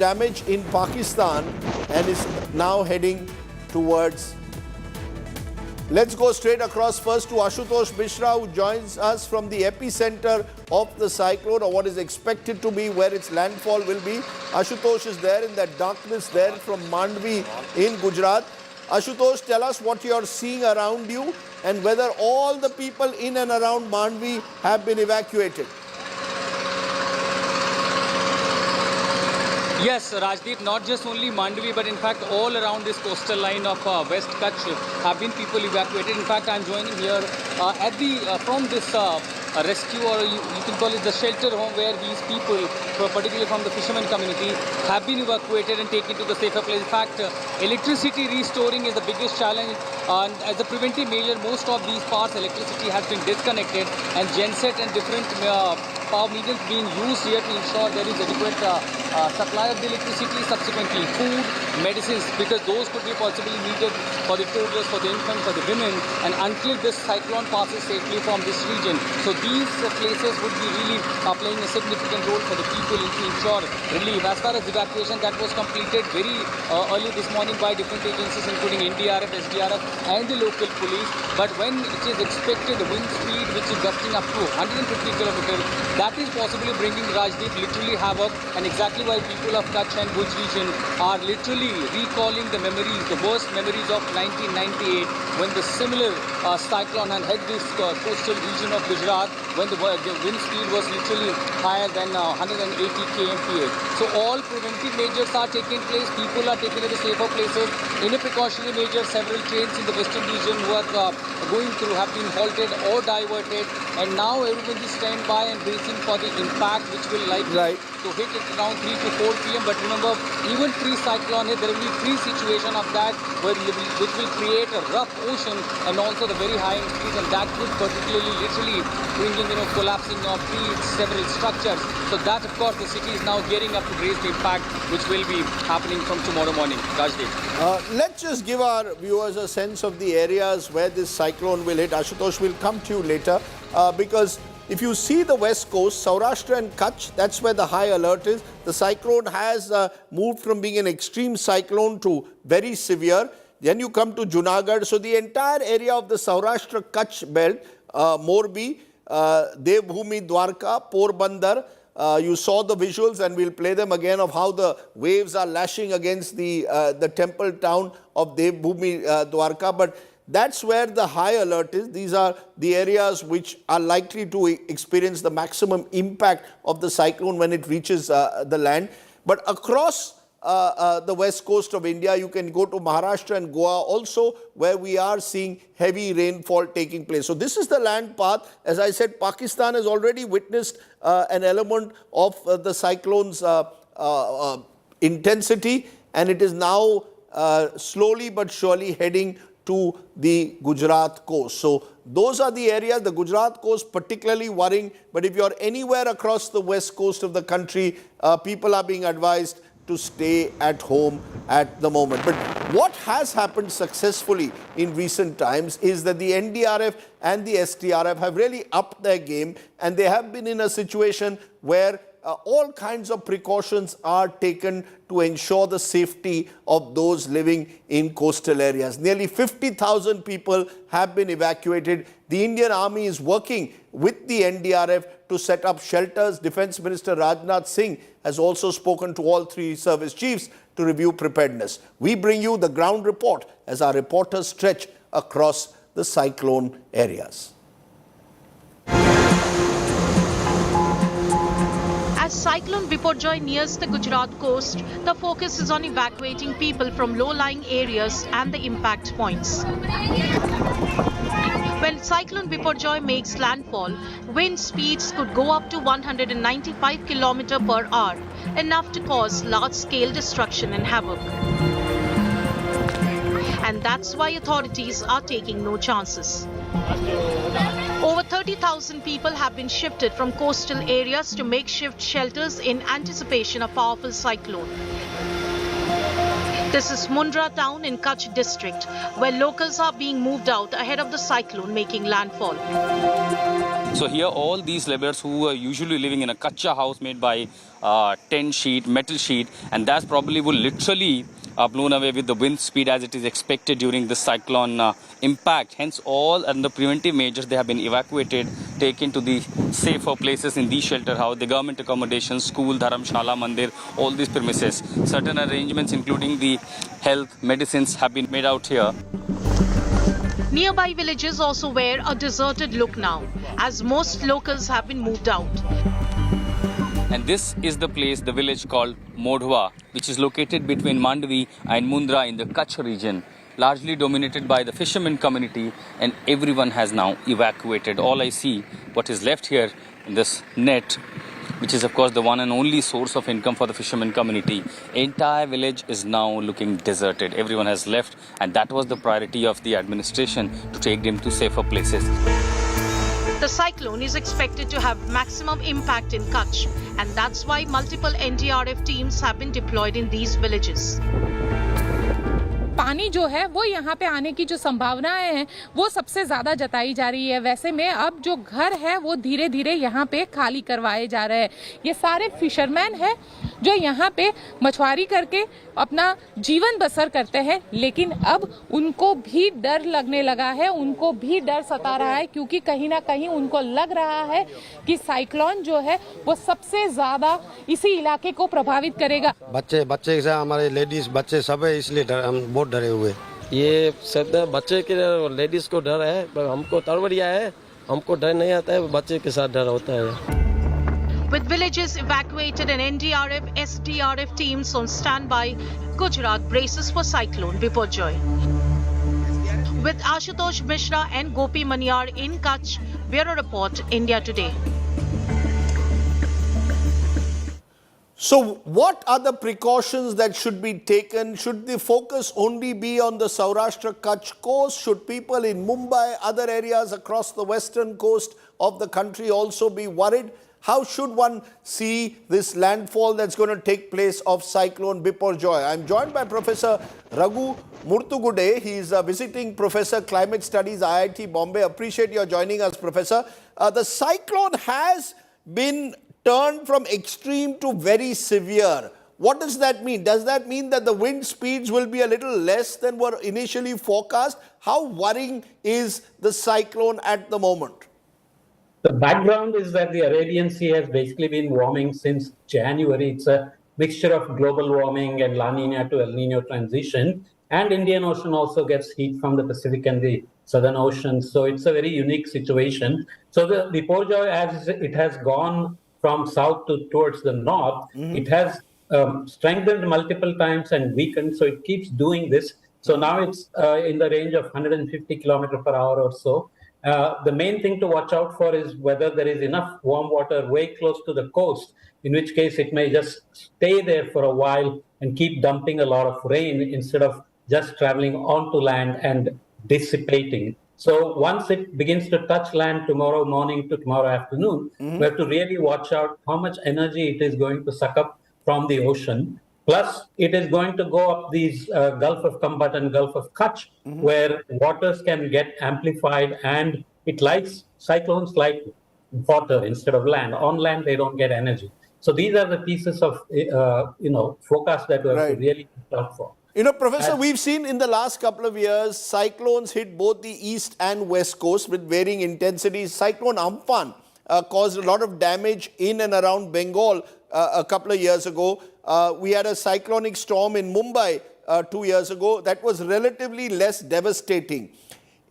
damage in Pakistan and is now heading towards. Let's go straight across first to Ashutosh Mishra, who joins us from the epicenter of the cyclone, or what is expected to be where its landfall will be. Ashutosh is there in that darkness there from Mandvi in Gujarat. Ashutosh, tell us what you are seeing around you and whether all the people in and around Mandvi have been evacuated. Yes, Rajdeep, not just only Mandvi, but in fact all around this coastal line of West Kutch have been people evacuated. In fact, I'm joining here from this rescue, or you can call it the shelter home, where these people, particularly from the fishermen community, have been evacuated and taken to the safer place. In fact, electricity restoring is the biggest challenge, and as a preventive measure, most of these parts electricity has been disconnected, and genset and different power meters being used here to ensure there is adequate supply of the electricity, subsequently food, medicines, because those could be possibly needed for the toddlers, for the infants, for the women, and until this cyclone passes safely from this region. So these places would be really playing a significant role for the people to ensure relief. As far as evacuation, that was completed very early this morning by different agencies, including NDRF, SDRF, and the local police. But when it is expected, the wind speed which is gusting up to 150 kilometers, that is possibly bringing Rajdeep literally havoc, and exactly why people of Kutch and Bhuj region are literally recalling the memories, the worst memories of 1998, when the similar cyclone had hit this coastal region of Gujarat, when the wind speed was literally higher than 180 kmph. So all preventive measures are taking place. People are taken to the safer places. In a precautionary measure, several trains in the western region who are going through have been halted or diverted, and now everybody is stand by and bracing for the impact which will likely to hit it around 3 to 4 p.m. But remember, even pre-cyclone, there will be pre-situation of that, which will create a rough ocean and also the very high winds, and that could particularly literally bring in collapsing of trees, several structures. So that, of course, the city is now gearing up to brace the impact which will be happening from tomorrow morning. Rajdeep. Let's just give our viewers a sense of the areas where this cyclone will hit. Ashutosh will come to you later because if you see the west coast, Saurashtra and Kutch, that's where the high alert is. The cyclone has moved from being an extreme cyclone to very severe. Then you come to Junagadh. So the entire area of the Saurashtra Kutch belt, Morbi, Devbhumi, Dwarka, Porbandar, you saw the visuals, and we'll play them again, of how the waves are lashing against the temple town of Devbhumi, Dwarka. But that's where the high alert is. These are the areas which are likely to experience the maximum impact of the cyclone when it reaches the land. But across the west coast of India, you can go to Maharashtra and Goa also, where we are seeing heavy rainfall taking place. So this is the land path. As I said, Pakistan has already witnessed an element of the cyclone's intensity, and it is now slowly but surely heading to the Gujarat coast. So those are the areas, the Gujarat coast particularly worrying. But if you're anywhere across the west coast of the country, people are being advised to stay at home at the moment. But what has happened successfully in recent times is that the NDRF and the SDRF have really upped their game, and they have been in a situation where all kinds of precautions are taken to ensure the safety of those living in coastal areas. Nearly 50,000 people have been evacuated. The Indian Army is working with the NDRF to set up shelters. Defence Minister Rajnath Singh has also spoken to all three service chiefs to review preparedness. We bring you the ground report as our reporters stretch across the cyclone areas. As Cyclone Biparjoy nears the Gujarat coast, the focus is on evacuating people from low-lying areas and the impact points. When Cyclone Biparjoy makes landfall, wind speeds could go up to 195 km per hour, enough to cause large-scale destruction and havoc. And that's why authorities are taking no chances. Over 30,000 people have been shifted from coastal areas to makeshift shelters in anticipation of powerful cyclone. This is Mundra town in Kutch district, where locals are being moved out ahead of the cyclone making landfall. So here all these laborers who are usually living in a kacha house made by tin sheet, metal sheet, and that probably will literally blown away with the wind speed as it is expected during the cyclone impact. Hence all under preventive measures they have been evacuated, taken to the safer places in these shelter house, the government accommodations, school, dharamshala, mandir, all these premises. Certain arrangements including the health, medicines have been made out here. Nearby villages also wear a deserted look now, as most locals have been moved out. And this is the place, the village called Modhwa, which is located between Mandvi and Mundra in the Kutch region, largely dominated by the fishermen community, and everyone has now evacuated. All I see, what is left here in this net, which is of course the one and only source of income for the fishermen community. Entire village is now looking deserted. Everyone has left, and that was the priority of the administration, to take them to safer places. The cyclone is expected to have maximum impact in Kutch, and that's why multiple NDRF teams have been deployed in these villages. पानी जो है वो यहाँ पे आने की जो संभावनाएं हैं वो सबसे ज़्यादा जताई जा रही है। वैसे में अब जो घर है वो धीरे धीरे यहाँ पे खाली करवाए जा रहे हैं। ये सारे फिशरमैन हैं जो यहाँ पे मछुआरी करके अपना जीवन बसर करते हैं, लेकिन अब उनको भी डर लगने लगा है, उनको भी डर सता रहा है, क्योंकि कहीं ना कहीं उनको लग रहा है कि साइक्लोन जो है वो सबसे ज़्यादा इसी इलाके को प्रभावित करेगा। बच्चे से हमारे लेडीज बच्चे सब है, इसलिए हम बहुत डरे हुए। ये सब बच्चे के लेडीज को डर है, पर हमको तड़बड़िया है, हमको डर नहीं आता है, बच्चे के साथ डर होता है। With villages evacuated and NDRF, SDRF teams on standby, Gujarat braces for cyclone Biparjoy. With Ashutosh Mishra and Gopi Maniyar in Kutch, Bureau Report, India Today. So what are the precautions that should be taken? Should the focus only be on the Saurashtra Kutch coast? Should people in Mumbai, other areas across the western coast of the country also be worried? How should one see this landfall that's going to take place of cyclone Biparjoy? I'm joined by Professor Raghu Murtugude. He's a visiting professor, climate studies, IIT Bombay. Appreciate your joining us, Professor. The cyclone has been turned from extreme to very severe. What does that mean? Does that mean that the wind speeds will be a little less than were initially forecast? How worrying is the cyclone at the moment? The background is that the Arabian Sea has basically been warming since January. It's a mixture of global warming and La Nina to El Nino transition. And Indian Ocean also gets heat from the Pacific and the Southern Ocean. So it's a very unique situation. So the Biparjoy, as it has gone from south towards the north, it has strengthened multiple times and weakened. So it keeps doing this. So now it's in the range of 150 kilometers per hour or so. The main thing to watch out for is whether there is enough warm water way close to the coast, in which case it may just stay there for a while and keep dumping a lot of rain instead of just traveling onto land and dissipating. So once it begins to touch land tomorrow morning to tomorrow afternoon, we have to really watch out how much energy it is going to suck up from the ocean. Plus, it is going to go up these Gulf of Kambat and Gulf of Kutch, where waters can get amplified, and cyclones like water instead of land. On land, they don't get energy. So these are the pieces of forecast that we have to really look for. You know, Professor, we've seen in the last couple of years, cyclones hit both the east and west coast with varying intensities. Cyclone Amphan caused a lot of damage in and around Bengal a couple of years ago. We had a cyclonic storm in Mumbai 2 years ago that was relatively less devastating.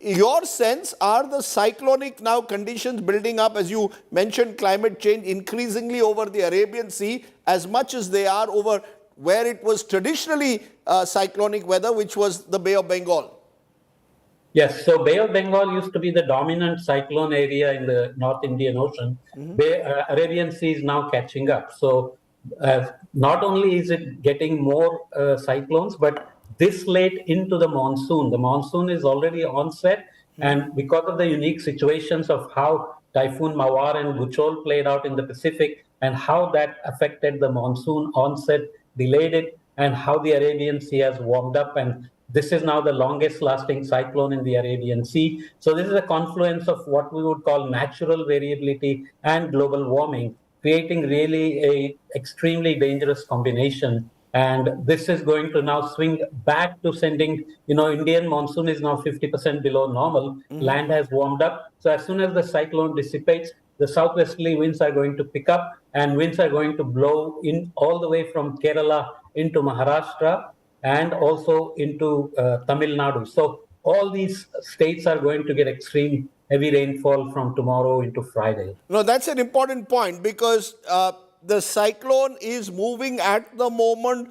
Your sense, are the cyclonic now conditions building up, as you mentioned, climate change increasingly over the Arabian Sea as much as they are over where it was traditionally cyclonic weather, which was the Bay of Bengal? Yes, so Bay of Bengal used to be the dominant cyclone area in the North Indian Ocean. Arabian Sea is now catching up. So not only is it getting more cyclones, but this late into the monsoon is already onset. And because of the unique situations of how Typhoon Mawar and Guchol played out in the Pacific and how that affected the monsoon onset, delayed it, and how the Arabian Sea has warmed up and This is now the longest lasting cyclone in the Arabian Sea. So this is a confluence of what we would call natural variability and global warming, creating really a extremely dangerous combination. And this is going to now swing back to sending, Indian monsoon is now 50% below normal. Land has warmed up. So as soon as the cyclone dissipates, the southwesterly winds are going to pick up and winds are going to blow in all the way from Kerala into Maharashtra and also into Tamil Nadu. So all these states are going to get extreme heavy rainfall from tomorrow into Friday. No, that's an important point because the cyclone is moving at the moment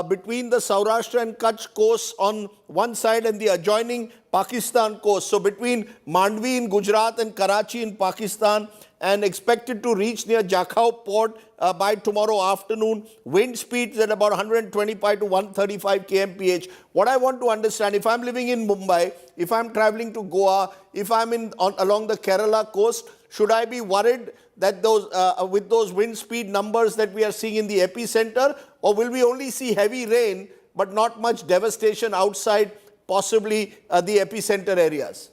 between the Saurashtra and Kutch coast on one side and the adjoining Pakistan coast. So between Mandvi in Gujarat and Karachi in Pakistan, and expected to reach near Jakhau port by tomorrow afternoon. Wind speeds at about 125 to 135 kmph. What I want to understand, if I'm living in Mumbai, if I'm traveling to Goa, if I'm along the Kerala coast, should I be worried that with those wind speed numbers that we are seeing in the epicenter, or will we only see heavy rain but not much devastation outside possibly the epicenter areas?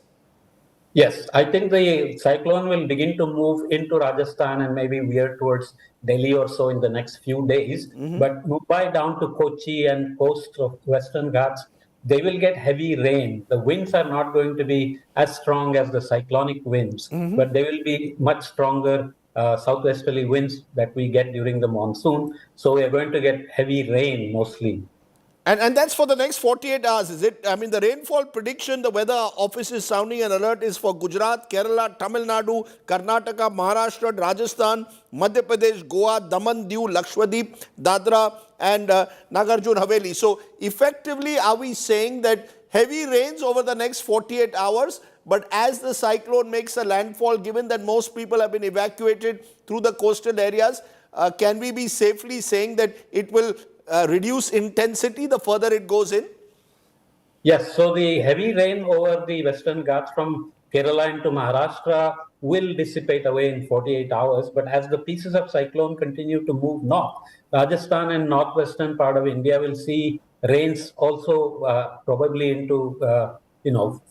Yes, I think the cyclone will begin to move into Rajasthan and maybe veer towards Delhi or so in the next few days. But Mumbai down to Kochi and coast of Western Ghats, they will get heavy rain. The winds are not going to be as strong as the cyclonic winds, but they will be much stronger southwesterly winds that we get during the monsoon. So we are going to get heavy rain mostly. And that's for the next 48 hours, is it? I mean, the rainfall prediction, the weather office is sounding an alert is for Gujarat, Kerala, Tamil Nadu, Karnataka, Maharashtra, Rajasthan, Madhya Pradesh, Goa, Daman, Diu, Lakshadweep, Dadra and Nagarjun Haveli. So effectively, are we saying that heavy rains over the next 48 hours, but as the cyclone makes a landfall, given that most people have been evacuated through the coastal areas, can we be safely saying that it will reduce intensity the further it goes in? Yes, so the heavy rain over the Western Ghats from Kerala into Maharashtra will dissipate away in 48 hours. But as the pieces of cyclone continue to move north, Rajasthan and northwestern part of India will see rains also probably into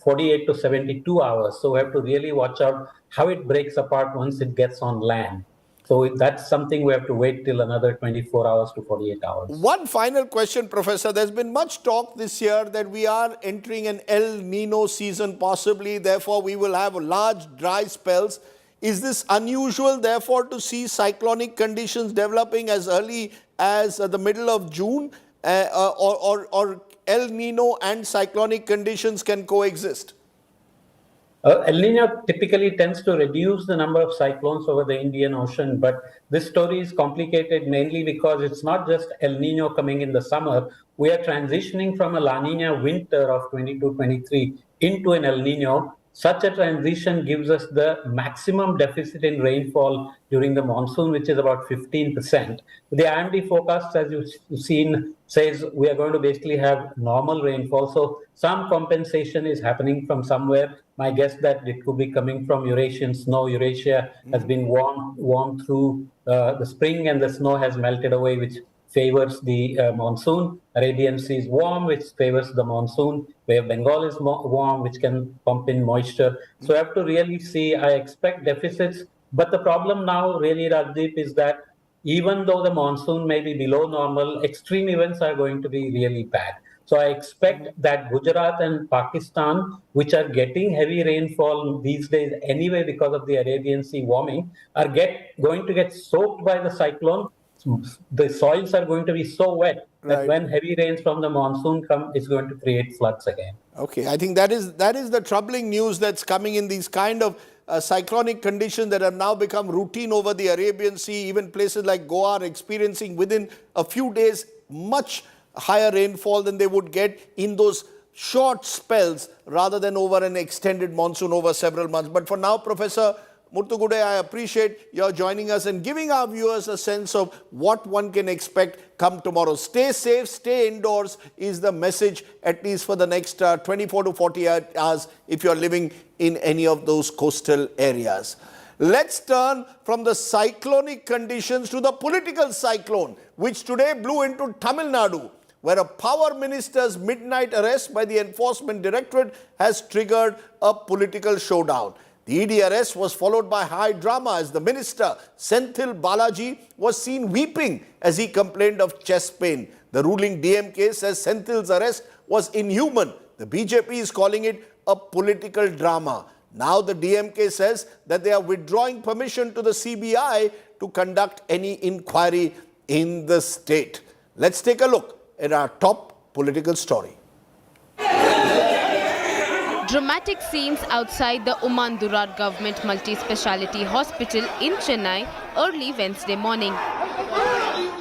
48 to 72 hours. So we have to really watch out how it breaks apart once it gets on land. So that's something we have to wait till another 24 hours to 48 hours. One final question, Professor. There's been much talk this year that we are entering an El Nino season possibly. Therefore, we will have large dry spells. Is this unusual, therefore, to see cyclonic conditions developing as early as the middle of June? Or El Nino and cyclonic conditions can coexist? El Nino typically tends to reduce the number of cyclones over the Indian Ocean, but this story is complicated mainly because it's not just El Nino coming in the summer. We are transitioning from a La Nina winter of 22-23 into an El Nino. Such a transition gives us the maximum deficit in rainfall during the monsoon, which is about 15%. The IMD forecast, as you've seen, says we are going to basically have normal rainfall. So some compensation is happening from somewhere. My guess that it could be coming from Eurasian snow. Eurasia has been warm through the spring, and the snow has melted away, which favors the monsoon. Arabian Sea is warm, which favors the monsoon. Bay of Bengal is warm, which can pump in moisture. So I have to really see, I expect deficits. But the problem now really, Rajdeep, is that even though the monsoon may be below normal, extreme events are going to be really bad. So I expect that Gujarat and Pakistan, which are getting heavy rainfall these days anyway because of the Arabian Sea warming, are going to get soaked by the cyclone. The soils are going to be so wet that when heavy rains from the monsoon come, it's going to create floods again. Okay, I think that is the troubling news that's coming in these kind of cyclonic conditions that have now become routine over the Arabian Sea. Even places like Goa are experiencing within a few days much higher rainfall than they would get in those short spells rather than over an extended monsoon over several months. But for now, Professor Muthugude, I appreciate your joining us and giving our viewers a sense of what one can expect come tomorrow. Stay safe, stay indoors is the message, at least for the next 24 to 48 hours if you're living in any of those coastal areas. Let's turn from the cyclonic conditions to the political cyclone, which today blew into Tamil Nadu. where a power minister's midnight arrest by the Enforcement Directorate has triggered a political showdown. The ED arrest was followed by high drama as the minister, Senthil Balaji, was seen weeping as he complained of chest pain. The ruling DMK says Senthil's arrest was inhuman. The BJP is calling it a political drama. Now the DMK says that they are withdrawing permission to the CBI to conduct any inquiry in the state. Let's take a look at our top political story. Dramatic scenes outside the Omandurar Government Multi-Speciality Hospital in Chennai early Wednesday morning.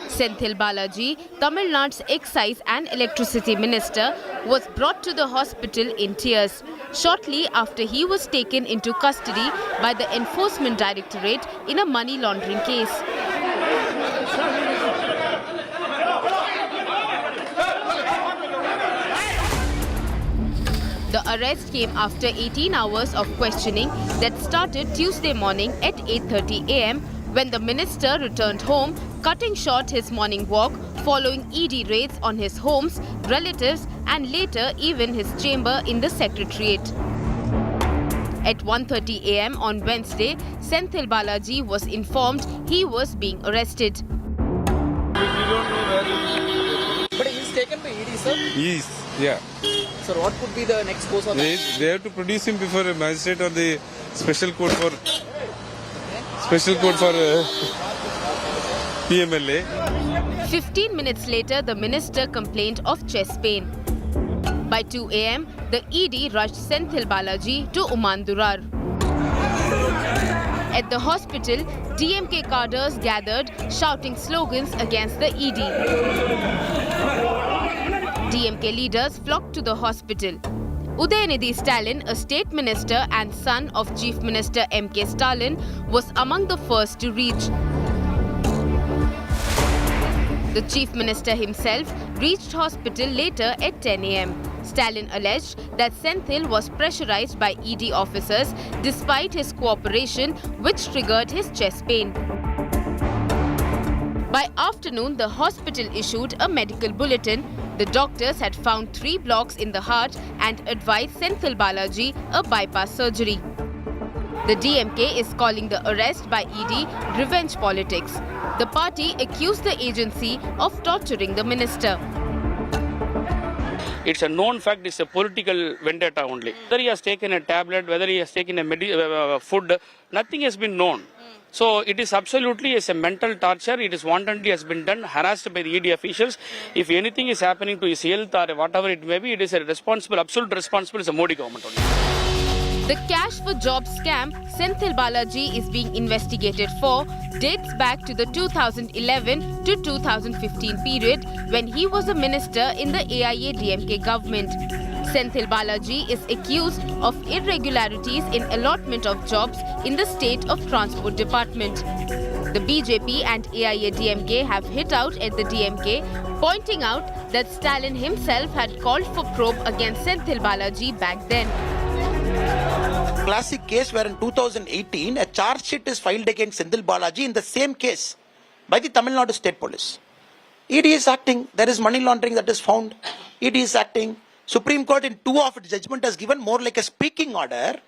Senthil Balaji, Tamil Nadu's Excise and Electricity Minister, was brought to the hospital in tears shortly after he was taken into custody by the Enforcement Directorate in a money laundering case. The arrest came after 18 hours of questioning that started Tuesday morning at 8:30 a.m. when the minister returned home, cutting short his morning walk following ED raids on his homes, relatives and later even his chamber in the Secretariat. At 1:30 a.m. on Wednesday, Senthil Balaji was informed he was being arrested. But he's taken by ED, sir? Yes, yeah. Sir, what could be the next course of They have to produce him before a magistrate or the special court for PMLA. 15 minutes later, the minister complained of chest pain. By 2 a.m., the ED rushed Senthil Balaji to Omandurar. At the hospital, DMK cadres gathered, shouting slogans against the ED. DMK leaders flocked to the hospital. Udayanidhi Stalin, a state minister and son of Chief Minister M.K. Stalin, was among the first to reach. The Chief Minister himself reached hospital later at 10 a.m. Stalin alleged that Senthil was pressurized by ED officers despite his cooperation, which triggered his chest pain. By afternoon, the hospital issued a medical bulletin. The doctors had found 3 blocks in the heart and advised Senthil Balaji a bypass surgery. The DMK is calling the arrest by ED revenge politics. The party accused the agency of torturing the minister. It's a known fact, it's a political vendetta only. Whether he has taken a tablet, whether he has taken a food, nothing has been known. So it is absolutely a mental torture. It is wantonly has been done, harassed by the ED officials. If anything is happening to his health or whatever it may be, it is a responsible, absolute responsible, is a Modi government only. The cash for jobs scam Senthil Balaji is being investigated for dates back to the 2011 to 2015 period when he was a minister in the AIA-DMK government. Senthil Balaji is accused of irregularities in allotment of jobs in the State of Transport Department. The BJP and AIA-DMK have hit out at the DMK, pointing out that Stalin himself had called for probe against Senthil Balaji back then. Classic case where in 2018 a charge sheet is filed against Senthil Balaji in the same case by the Tamil Nadu State Police. ED is acting, there is money laundering that is found, ED is acting. Supreme Court in 2 of its judgment has given more like a speaking order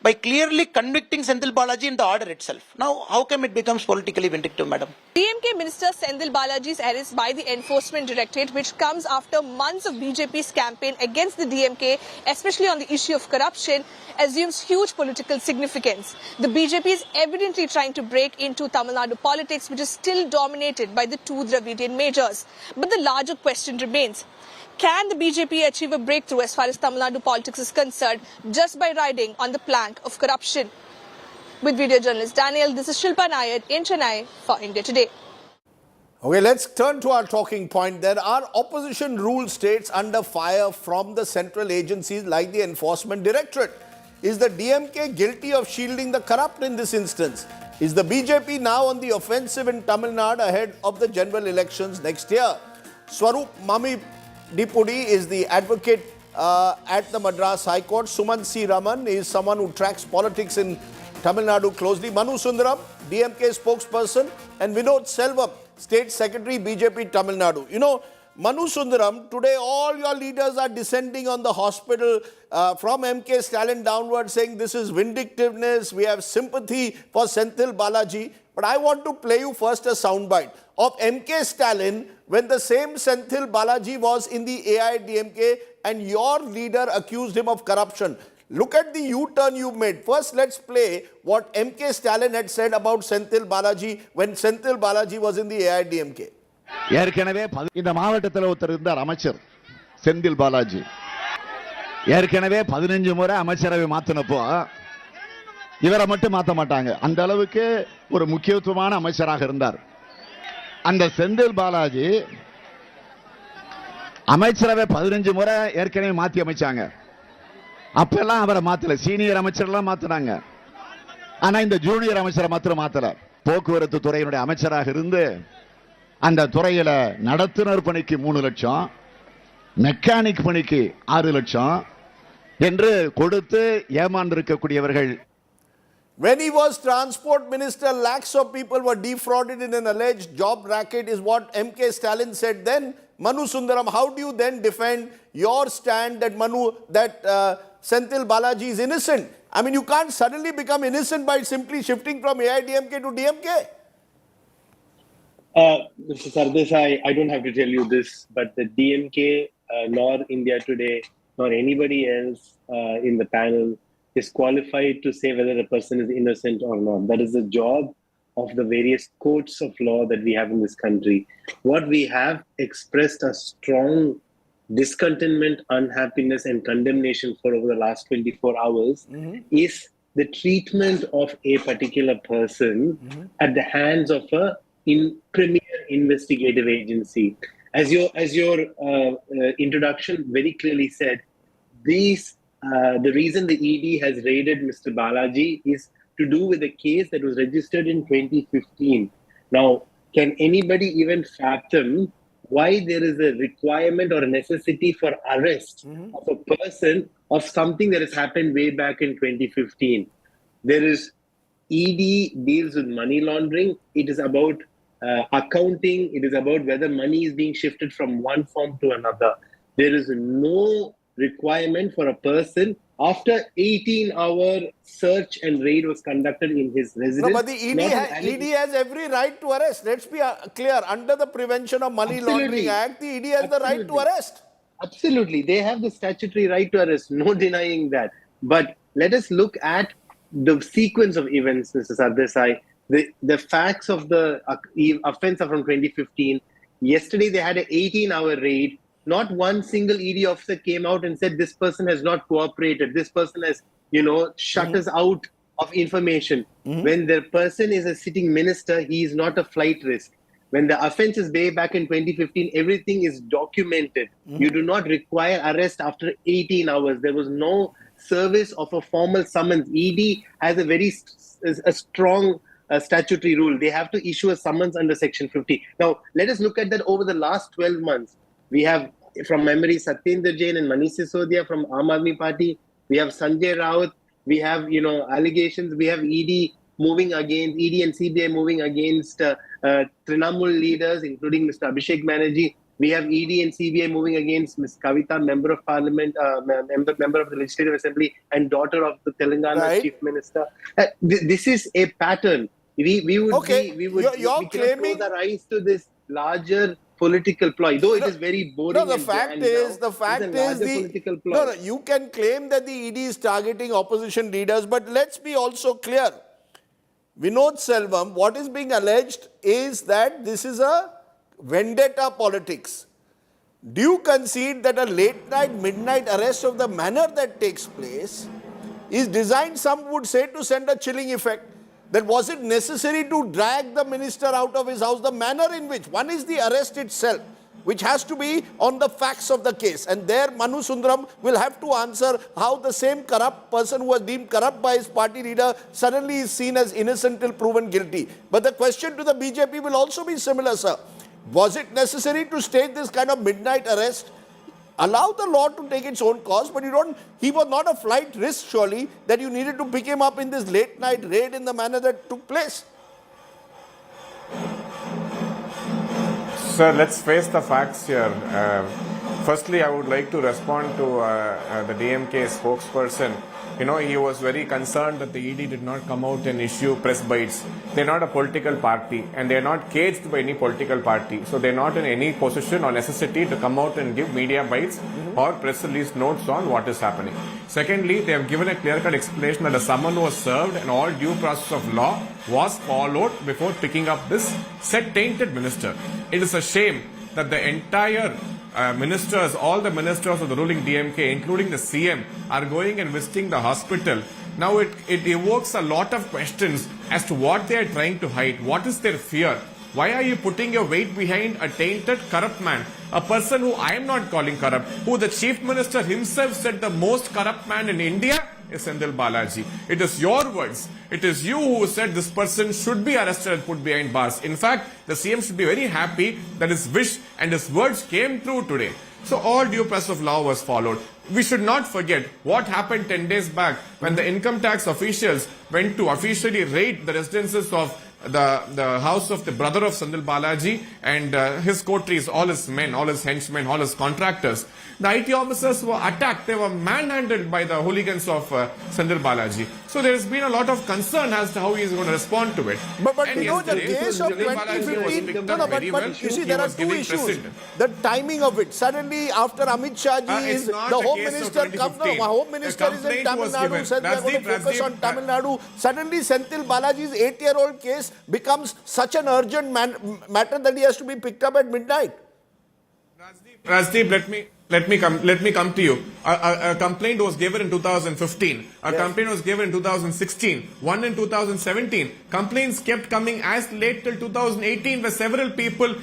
by clearly convicting Senthil Balaji in the order itself. Now, how come it becomes politically vindictive, madam? DMK Minister Senthil Balaji's arrest by the Enforcement Directorate, which comes after months of BJP's campaign against the DMK, especially on the issue of corruption, assumes huge political significance. The BJP is evidently trying to break into Tamil Nadu politics, which is still dominated by the 2 Dravidian majors. But the larger question remains. Can the BJP achieve a breakthrough as far as Tamil Nadu politics is concerned just by riding on the plank of corruption? With video journalist Daniel, this is Shilpa Nair in Chennai for India Today. Okay, let's turn to our talking point. There are opposition ruled states under fire from the central agencies like the Enforcement Directorate. Is the DMK guilty of shielding the corrupt in this instance? Is the BJP now on the offensive in Tamil Nadu ahead of the general elections next year? Swaroop Mami Dipudi is the advocate at the Madras High Court. Suman C. Raman is someone who tracks politics in Tamil Nadu closely. Manu Sundaram, DMK spokesperson, and Vinod Selvam, State Secretary, BJP Tamil Nadu. You know, Manu Sundaram, today all your leaders are descending on the hospital from MK Stalin downward, saying this is vindictiveness, we have sympathy for Senthil Balaji. But I want to play you first a soundbite of MK Stalin when the same Senthil Balaji was in the AIDMK and your leader accused him of corruption. Look at the U-turn you made. First, let's play what MK Stalin had said about Senthil Balaji when Senthil Balaji was in the AIDMK. ஏற்கனவே இந்த மாவட்டத்தில் ஒருத்தர் இருந்தார் அமைச்சர் செந்தில் பாலாஜி. ஏற்கனவே 15 முறை அமைச்சரவை மாத்தினப்போ இவரை மட்டும் மாற்ற மாட்டாங்க. அந்த அளவுக்கு ஒரு முக்கியத்துவமான அமைச்சராக இருந்தார். அந்த செந்தில் பாலாஜி அமைச்சரவை 15 முறை ஏற்கனவே மாற்றி அமைச்சாங்க. அப்பெல்லாம் அவரை மாத்தல, சீனியர் அமைச்சர்லாம் மாத்தினாங்க. ஆனா இந்த ஜூனியர் அமைச்சரை மாத்திரம் மாத்தல. போக்குவரத்து துறையினுடைய அமைச்சராக இருந்து அந்த துறையில நடத்துனர் பணிக்கு 3 லட்சம், மெக்கானிக் பணிக்கு 6 லட்சம் என்று கொடுத்து ஏமாந்திருக்கக்கூடியவர்கள். When he was transport minister, lakhs of people were defrauded in an alleged job racket is what MK Stalin said then. Manu Sundaram, how do you then defend your stand that Senthil Balaji is innocent? I mean, you can't suddenly become innocent by simply shifting from AIDMK to DMK. Mr. Sardesai, I don't have to tell you this, but the DMK, nor India Today, nor anybody else in the panel is qualified to say whether a person is innocent or not. That is the job of the various courts of law that we have in this country. What we have expressed a strong discontentment, unhappiness, and condemnation for over the last 24 hours is the treatment of a particular person at the hands of a premier investigative agency. As your introduction very clearly said, the reason the ED has raided Mr. Balaji is to do with a case that was registered in 2015. Now, can anybody even fathom why there is a requirement or a necessity for arrest of a person of something that has happened way back in 2015? There is ED deals with money laundering. It is about accounting. It is about whether money is being shifted from one form to another. There is no requirement for a person after 18-hour search and raid was conducted in his residence. No, but the ED has every right to arrest. Let's be clear. Under the Prevention of Money Laundering Act, the ED has the right to arrest. Absolutely. They have the statutory right to arrest. No denying that. But let us look at the sequence of events, Mr. Sardesai. The facts of the offense are from 2015. Yesterday, they had an 18-hour raid. Not one single ED officer came out and said this person has not cooperated. This person has, shut us out of information. When the person is a sitting minister, he is not a flight risk. When the offense is way back in 2015, everything is documented. You do not require arrest after 18 hours. There was no service of a formal summons. ED has a very strong statutory rule. They have to issue a summons under Section 50. Now, let us look at that over the last 12 months. We have, from memory, Satyendra Jain and Manish Sisodia from Aam Aadmi Party. We have Sanjay Raut. We have, allegations. We have ED moving against, ED and CBI moving against Trinamool leaders, including Mr. Abhishek Banerjee. We have ED and CBI moving against Ms. Kavita, Member of Parliament, member of the Legislative Assembly, and daughter of the Telangana Chief Minister. This is a pattern. We would close our eyes to this larger political ploy, though it is very boring. No, the fact is, you can claim that the ED is targeting opposition leaders, but let's be also clear. Vinod Selvam, what is being alleged is that this is a vendetta politics. Do you concede that a late night, midnight arrest of the manner that takes place is designed, some would say, to send a chilling effect? That was it necessary to drag the minister out of his house? The manner in which, one is the arrest itself, which has to be on the facts of the case. And there Manu Sundaram will have to answer how the same corrupt person who was deemed corrupt by his party leader suddenly is seen as innocent till proven guilty. But the question to the BJP will also be similar, sir. Was it necessary to stage this kind of midnight arrest? Allow the law to take its own course, but he was not a flight risk, surely, that you needed to pick him up in this late night raid in the manner that took place. Sir, let's face the facts here. Firstly, I would like to respond to the DMK spokesperson. You know, he was very concerned that the ED did not come out and issue press bites. They're not a political party and they're not caged by any political party. So they're not in any position or necessity to come out and give media bites or press release notes on what is happening. Secondly, they have given a clear-cut explanation that a summon was served and all due process of law was followed before picking up this said tainted minister. It is a shame that the entire ministers, all the ministers of the ruling DMK, including the CM, are going and visiting the hospital. Now it evokes a lot of questions as to what they are trying to hide. What is their fear? Why are you putting your weight behind a tainted, corrupt man? A person who I am not calling corrupt, who the chief minister himself said the most corrupt man in India is Senthil Balaji. It is your words. It is you who said this person should be arrested and put behind bars. In fact, the CM should be very happy that his wish and his words came true today. So all due process of law was followed. We should not forget what happened 10 days back when the income tax officials went to officially raid the residences of the house of the brother of Senthil Balaji and his coteries, all his men, all his henchmen, all his contractors. The IT officers were attacked. They were manhandled by the hooligans of Senthil Balaji. So there has been a lot of concern as to how he is going to respond to it. But you know, the case of 2015, but you see, there are two issues. The timing of it. Suddenly, after Amit Shah ji is the Home Minister comes, Home Minister is in Tamil Nadu, said they are going to focus on Tamil Nadu. Suddenly, Senthil Balaji's 8-year-old case becomes such an urgent matter that he has to be picked up at midnight. Rajdeep, let me come to you. A complaint was given in 2015. A complaint was given in 2016. One in 2017. Complaints kept coming as late till 2018, where several people,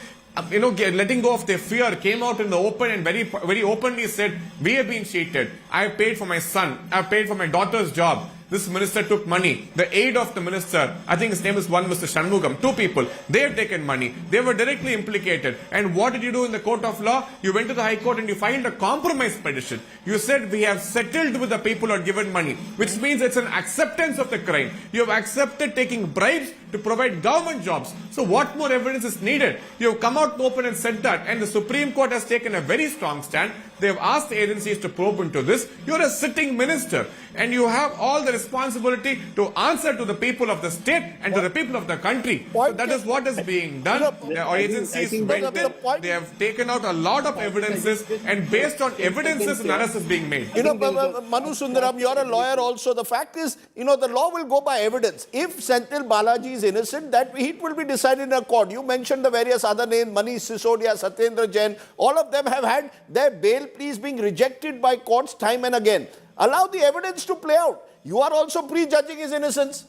letting go of their fear, came out in the open and very, very openly said, "We have been cheated. I have paid for my son. I have paid for my daughter's job. This minister took money." The aide of the minister, I think his name is one Mr. Shanmugam, two people, they have taken money. They were directly implicated. And what did you do in the court of law? You went to the High Court and you filed a compromise petition. You said, we have settled with the people who had given money, which means it's an acceptance of the crime. You have accepted taking bribes to provide government jobs. So what more evidence is needed? You have come out open and said that, and the Supreme Court has taken a very strong stand. They have asked the agencies to probe into this. You're a sitting minister and you have all the responsibility to answer to the people of the state and to the people of the country. So that is what is being done. Our agencies went in, they have taken out a lot of evidences, and based on evidences, an arrest is being made. Manu Sundaram, you're a lawyer also. The fact is, the law will go by evidence. If Senthil Balaji is innocent, that it will be decided in a court. You mentioned the various other names, Manish Sisodia, Satyendra Jain. All of them have had their bail pleas being rejected by courts time and again. Allow the evidence to play out. You are also prejudging his innocence.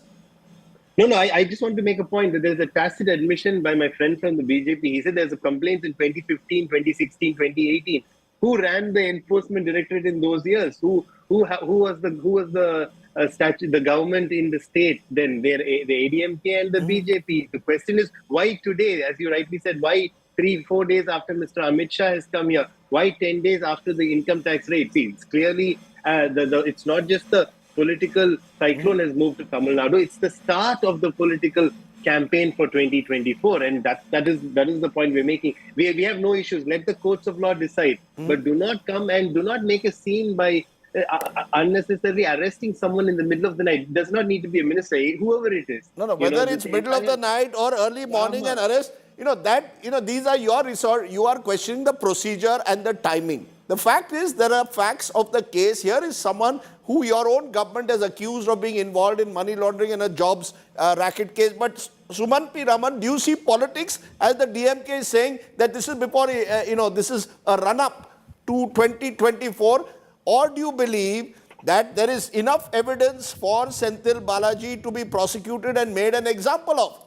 No, I just want to make a point that there's a tacit admission by my friend from the BJP. He said there's a complaint in 2015, 2016, 2018. Who ran the Enforcement Directorate in those years? Who was the government in the state then? The ADMK and the BJP. The question is, why today? As you rightly said, why 3-4 days after Mr. Amit Shah has come here? Why 10 days after the income tax rate? See, it's clearly, it's not just the political cyclone has moved to Tamil Nadu. It's the start of the political campaign for 2024, and that is the point we're making. We have no issues. Let the courts of law decide, but do not come and do not make a scene by unnecessarily arresting someone in the middle of the night. It does not need to be a minister, whoever it is. No, whether it's middle of the night or early morning and arrest, these are your resort. You are questioning the procedure and the timing. The fact is, there are facts of the case. Here is someone who your own government has accused of being involved in money laundering and a jobs racket case. But Suman P. Raman, do you see politics as the DMK is saying that this is before, this is a run-up to 2024? Or do you believe that there is enough evidence for Senthil Balaji to be prosecuted and made an example of?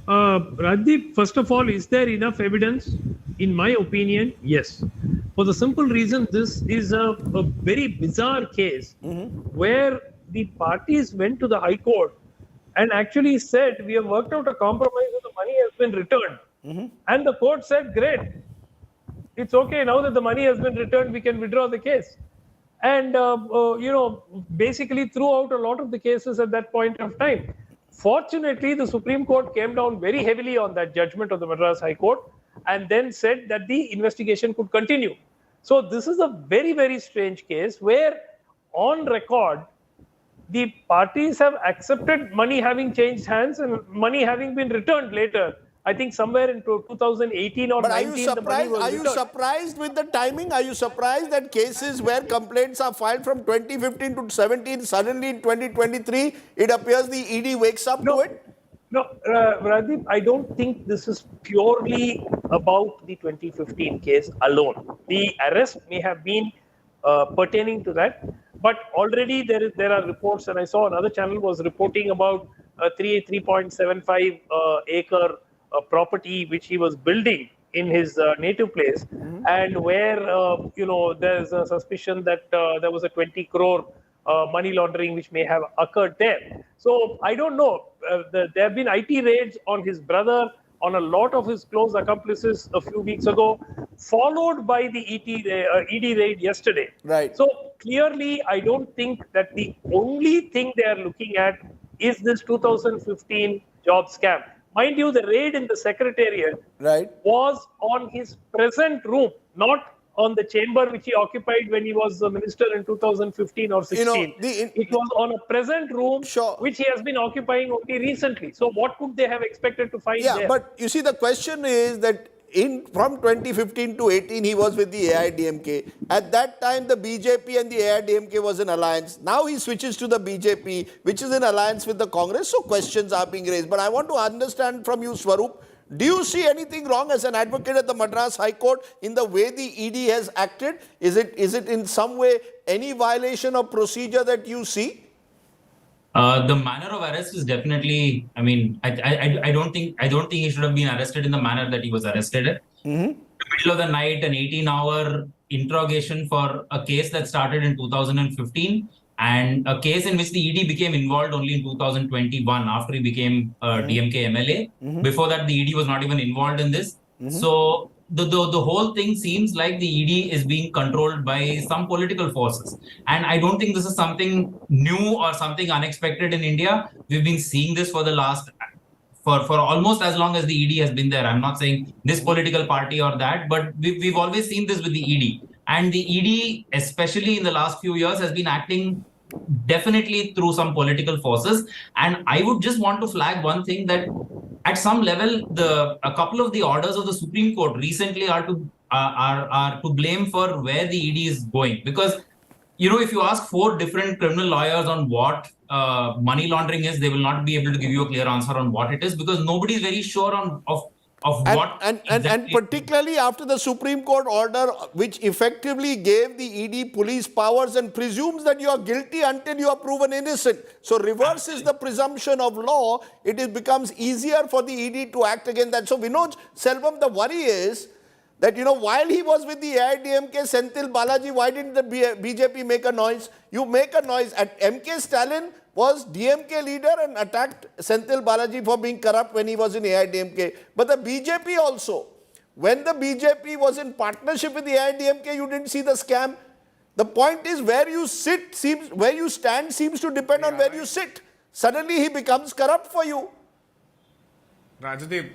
Rajdeep, first of all, is there enough evidence? In my opinion, yes. For the simple reason, this is a very bizarre case where the parties went to the High Court and actually said, we have worked out a compromise and the money has been returned. And the court said, great. It's okay, now that the money has been returned, we can withdraw the case. And, basically threw out a lot of the cases at that point of time. Fortunately, the Supreme Court came down very heavily on that judgment of the Madras High Court and then said that the investigation could continue. So this is a very, very strange case where on record, the parties have accepted money having changed hands and money having been returned later. I think somewhere in 2018 or 19, the money was returned. Are you surprised with the timing? Are you surprised that cases where complaints are filed from 2015 to 17, suddenly in 2023, it appears the ED wakes up to it? No, Rajdeep, I don't think this is purely about the 2015 case alone. The arrest may have been pertaining to that, but already there are reports, and I saw another channel was reporting about a 3.75 acre property which he was building in his native place, and where there's a suspicion that there was a 20 crore money laundering which may have occurred there. So I don't know. There have been IT raids on his brother, on a lot of his close accomplices a few weeks ago, followed by the ED raid yesterday. Right. So clearly, I don't think that the only thing they are looking at is this 2015 job scam. Mind you, the raid in the Secretariat was on his present room, not on the chamber which he occupied when he was a minister in 2015 or 16. It was on a present room which he has been occupying only recently. So what could they have expected to find there? Yeah, but you see, the question is that from 2015 to 18, he was with the AIDMK. At that time, the BJP and the AIDMK was in alliance. Now he switches to the BJP, which is in alliance with the Congress. So questions are being raised. But I want to understand from you, Swaroop, do you see anything wrong as an advocate at the Madras High Court in the way the ED has acted? Is it in some way any violation of procedure that you see? The manner of arrest is definitely, I mean, I don't think he should have been arrested in the manner that he was arrested in. In the middle of the night, an 18-hour interrogation for a case that started in 2015 and a case in which the ED became involved only in 2021 after he became DMK MLA. Before that, the ED was not even involved in this. So the whole thing seems like the ED is being controlled by some political forces. And I don't think this is something new or something unexpected in India. We've been seeing this for the last, for almost as long as the ED has been there. I'm not saying this political party or that, but we've always seen this with the ED. And the ED, especially in the last few years, has been acting definitely through some political forces. And I would just want to flag one thing, that at some level, a couple of the orders of the Supreme Court recently are to blame for where the ED is going. Because, if you ask 4 different criminal lawyers on what money laundering is, they will not be able to give you a clear answer on what it is, because nobody is very sure of what and particularly after the Supreme Court order, which effectively gave the ED police powers and presumes that you are guilty until you are proven innocent. So reverses the presumption of law. It becomes easier for the ED to act against that. So Vinod Selvam, the worry is that, while he was with the AIDMK, Senthil, Balaji, why didn't the BJP make a noise? You make a noise. At MK Stalin was DMK leader and attacked Senthil Balaji for being corrupt when he was in AIDMK. But the BJP also, when the BJP was in partnership with the AIDMK, you didn't see the scam. The point is, where you stand seems to depend on where you sit. Suddenly he becomes corrupt for you. Rajdeep.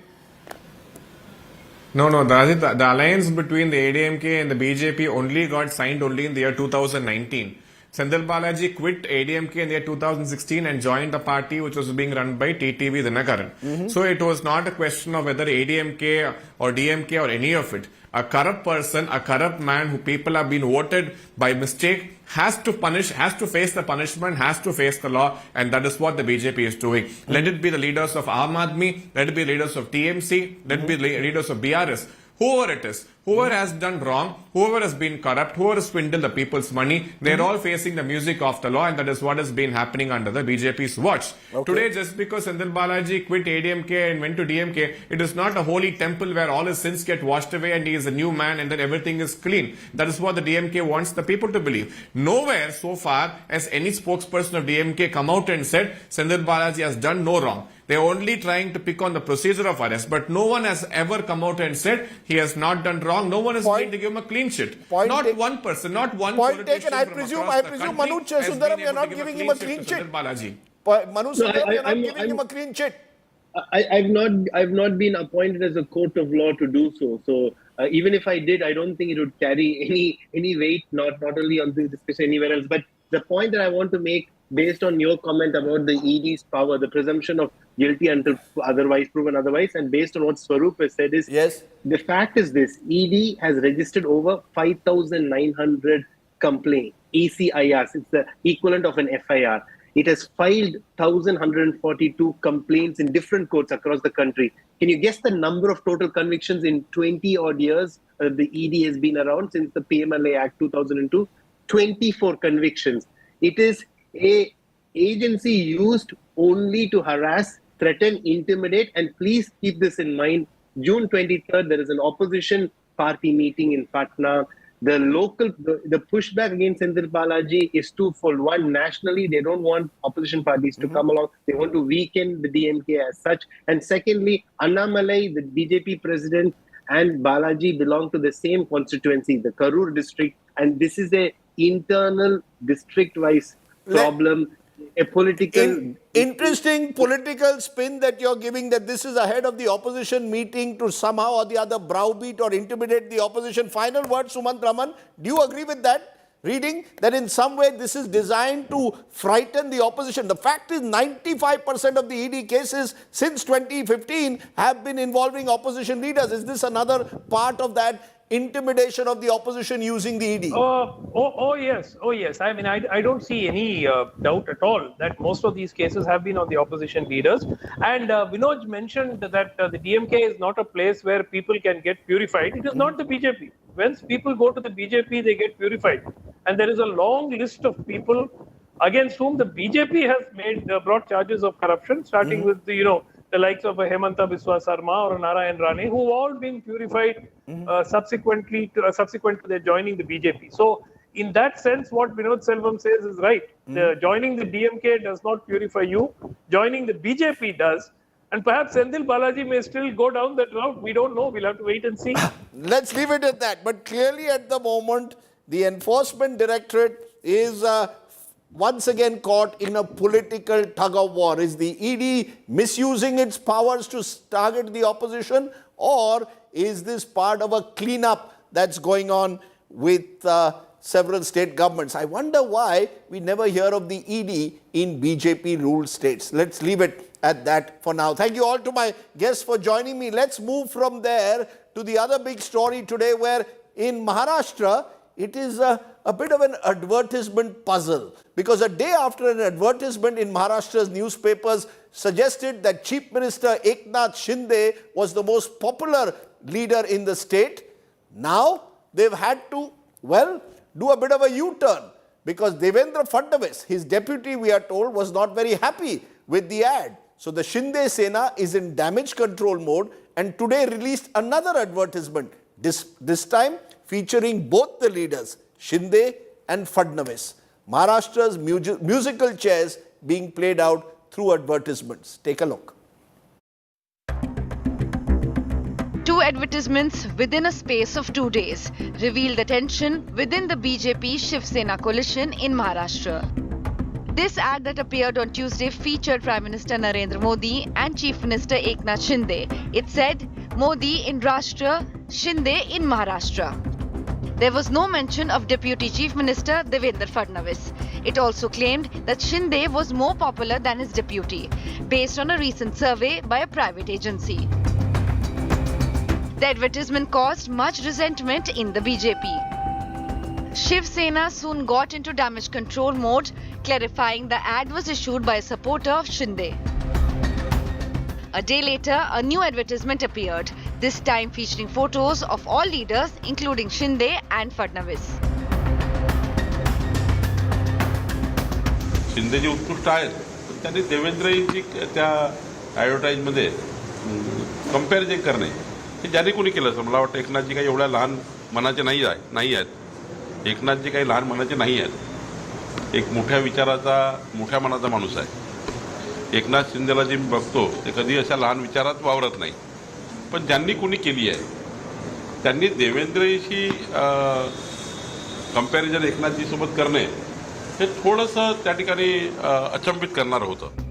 No, Rajdeep, the alliance between the ADMK and the BJP only got signed only in the year 2019. Senthil Balaji quit ADMK in the year 2016 and joined a party which was being run by TTV Dinakaran. So it was not a question of whether ADMK or DMK or any of it. A corrupt person, a corrupt man who people have been voted by mistake has to face the punishment, has to face the law, and that is what the BJP is doing. Let it be the leaders of Aam Aadmi, let it be leaders of TMC, let it be leaders of BRS. Whoever it is, whoever has done wrong, whoever has been corrupt, whoever has swindled the people's money, they're all facing the music of the law, and that is what has been happening under the BJP's watch. Today, just because Senthil Balaji quit ADMK and went to DMK, it is not a holy temple where all his sins get washed away and he is a new man and then everything is clean. That is what the DMK wants the people to believe. Nowhere so far has any spokesperson of DMK come out and said Senthil Balaji has done no wrong. They're only trying to pick on the procedure of arrest, but no one has ever come out and said he has not done wrong. No one is going to give him a clean sheet. Not one person, not one politician. I presume Manoj Sundaram, you're not giving him a clean sheet. Balaji. Manu Sudhir, you're not giving him a clean chit. I've not been appointed as a court of law to do so. So even if I did, I don't think it would carry any weight, not only on this discussion anywhere else. But the point that I want to make, based on your comment about the ED's power, the presumption of guilty until otherwise proven otherwise, and based on what Swaroop has said, is yes, the fact is this: ED has registered over 5,900 complaints, ECIRs. It's the equivalent of an FIR. It has filed 1,142 complaints in different courts across the country. Can you guess the number of total convictions in 20 odd years the ED has been around since the PMLA Act 2002? 24 convictions. It is a agency used only to harass, threaten, intimidate, and please keep this in mind. June 23rd, there is an opposition party meeting in Patna. The pushback against Senthil Balaji is twofold. One, nationally, they don't want opposition parties to come along. They want to weaken the DMK as such. And secondly, Annamalai, the BJP president, and Balaji belong to the same constituency, the Karur district. And this is a internal district-wise problem. A political... Interesting political spin that you're giving, that this is ahead of the opposition meeting to somehow or the other browbeat or intimidate the opposition. Final word, Sumant Raman. Do you agree with that reading? That in some way this is designed to frighten the opposition. The fact is 95% of the ED cases since 2015 have been involving opposition leaders. Is this another part of that intimidation of the opposition using the ED? Oh yes. I mean, I don't see any doubt at all that most of these cases have been on the opposition leaders. And Vinod mentioned that the DMK is not a place where people can get purified. It is not the BJP. Once people go to the BJP, they get purified. And there is a long list of people against whom the BJP has brought charges of corruption, starting with the likes of a Hemanta Biswa Sarma or a Narayan Rane, who have all been purified subsequent to their joining the BJP. So, in that sense, what Vinod Selvam says is right. Joining the DMK does not purify you. Joining the BJP does. And perhaps Senthil Balaji may still go down that route. We don't know. We'll have to wait and see. Let's leave it at that. But clearly at the moment, the Enforcement Directorate is once again caught in a political tug of war. Is the ED misusing its powers to target the opposition, or is this part of a cleanup that's going on with several state governments? I wonder why we never hear of the ED in BJP-ruled states. Let's leave it at that for now. Thank you all to my guests for joining me. Let's move from there to the other big story today, where in Maharashtra, it is a bit of an advertisement puzzle, because a day after an advertisement in Maharashtra's newspapers suggested that Chief Minister Eknath Shinde was the most popular leader in the state, now they've had to, do a bit of a U-turn, because Devendra Fadnavis, his deputy, we are told, was not very happy with the ad. So the Shinde Sena is in damage control mode and today released another advertisement, this time featuring both the leaders, Shinde and Fadnavis. Maharashtra's musical chairs being played out through advertisements. Take a look. Two advertisements within a space of 2 days reveal the tension within the BJP Shiv Sena coalition in Maharashtra. This ad that appeared on Tuesday featured Prime Minister Narendra Modi and Chief Minister Eknath Shinde. It said, Modi in Rashtra, Shinde in Maharashtra. There was no mention of Deputy Chief Minister Devendra Fadnavis. It also claimed that Shinde was more popular than his deputy, based on a recent survey by a private agency. The advertisement caused much resentment in the BJP. Shiv Sena soon got into damage control mode, clarifying the ad was issued by a supporter of Shinde. A day later, a new advertisement appeared, this time featuring photos of all leaders, including Shinde and Fadnavis. Shinde जे उत्कृष्ट आहेत त्यांनी देवेंद्रजी त्या ॲडव्हर्टाईजमध्ये comparison करणे हे ज्यांनी कोणी केलं असं मला वाटतं. एकनाथजी काही एवढ्या लहान मनाचे नाही आहेत. एकनाथजी काही लहान मनाचे नाही आहेत. एक मोठ्या विचाराचा, मोठ्या मनाचा माणूस आहे. एकनाथ शिंदेला जे बघतो ते कधी अशा लहान विचारात वावरत नाही. पण ज्यांनी कोणी केली आहे त्यांनी देवेंद्रशी कंपॅरिझन एकनाथजी सोबत करणे हे थोडंसं त्या ठिकाणी अचंबित करणार होतं.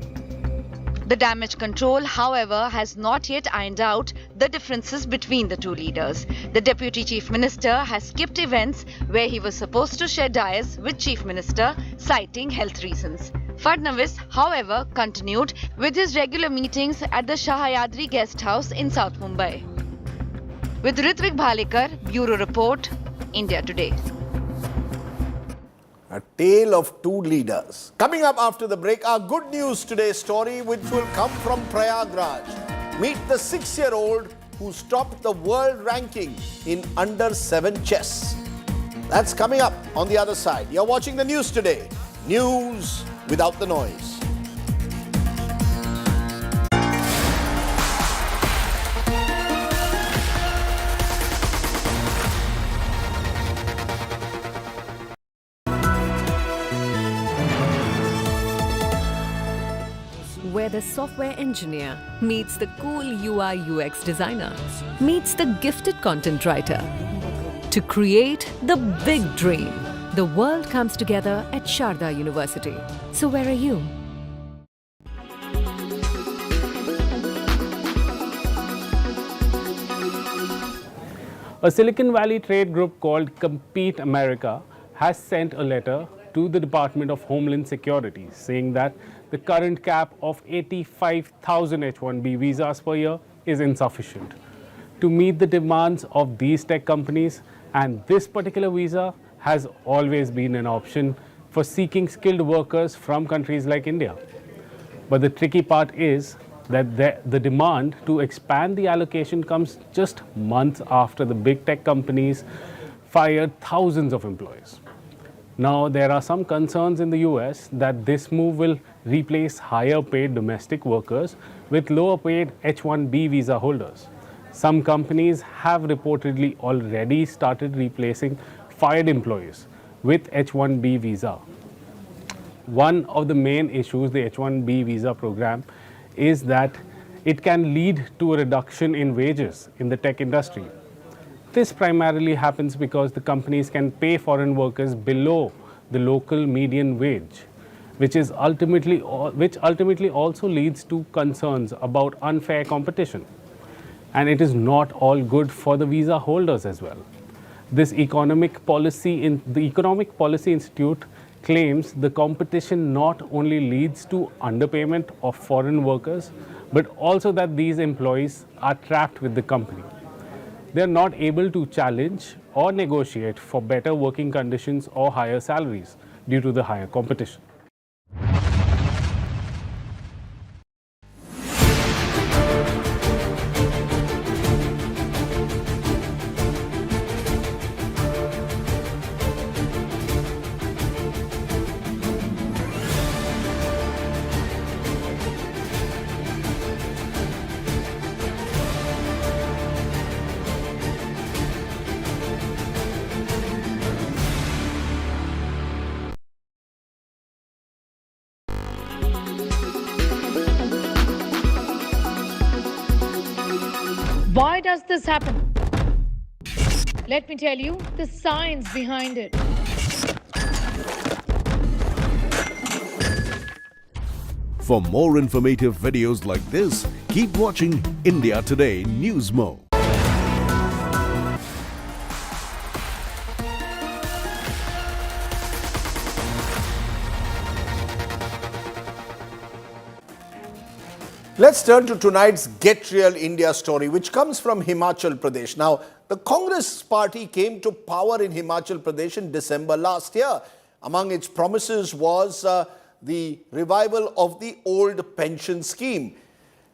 The damage control, however, has not yet ironed out the differences between the two leaders. The Deputy Chief Minister has skipped events where he was supposed to share dais with Chief Minister, citing health reasons. Fadnavis, however, continued with his regular meetings at the Shahayadri Guest House in South Mumbai. With Ritvik Bhalekar, Bureau Report, India Today. A tale of two leaders. Coming up after the break, our good news today story, which will come from Prayagraj. Meet the 6-year-old who topped the world ranking in under 7 chess. That's coming up on the other side. You're watching the news today. News without the noise. Where the software engineer meets the cool UI UX designer, meets the gifted content writer to create the big dream. The world comes together at Sharda University. So where are you? A Silicon Valley trade group called Compete America has sent a letter to the Department of Homeland Security saying that the current cap of 85,000 H-1B visas per year is insufficient to meet the demands of these tech companies, and this particular visa has always been an option for seeking skilled workers from countries like India. But the tricky part is that the demand to expand the allocation comes just months after the big tech companies fired thousands of employees. Now, there are some concerns in the US that this move will replace higher paid domestic workers with lower paid H-1B visa holders. Some companies have reportedly already started replacing fired employees with H-1B visa. One of the main issues the H-1B visa program is that it can lead to a reduction in wages in the tech industry. This primarily happens because the companies can pay foreign workers below the local median wage, which ultimately also leads to concerns about unfair competition. And it is not all good for the visa holders as well. The Economic Policy Institute claims the competition not only leads to underpayment of foreign workers, but also that these employees are trapped with the company. They are not able to challenge or negotiate for better working conditions or higher salaries due to the higher competition. Why does this happen? Let me tell you the science behind it. For more informative videos like this, keep watching India Today News Mo. Let's turn to tonight's Get Real India story, which comes from Himachal Pradesh. Now, the Congress party came to power in Himachal Pradesh in December last year. Among its promises was the revival of the old pension scheme.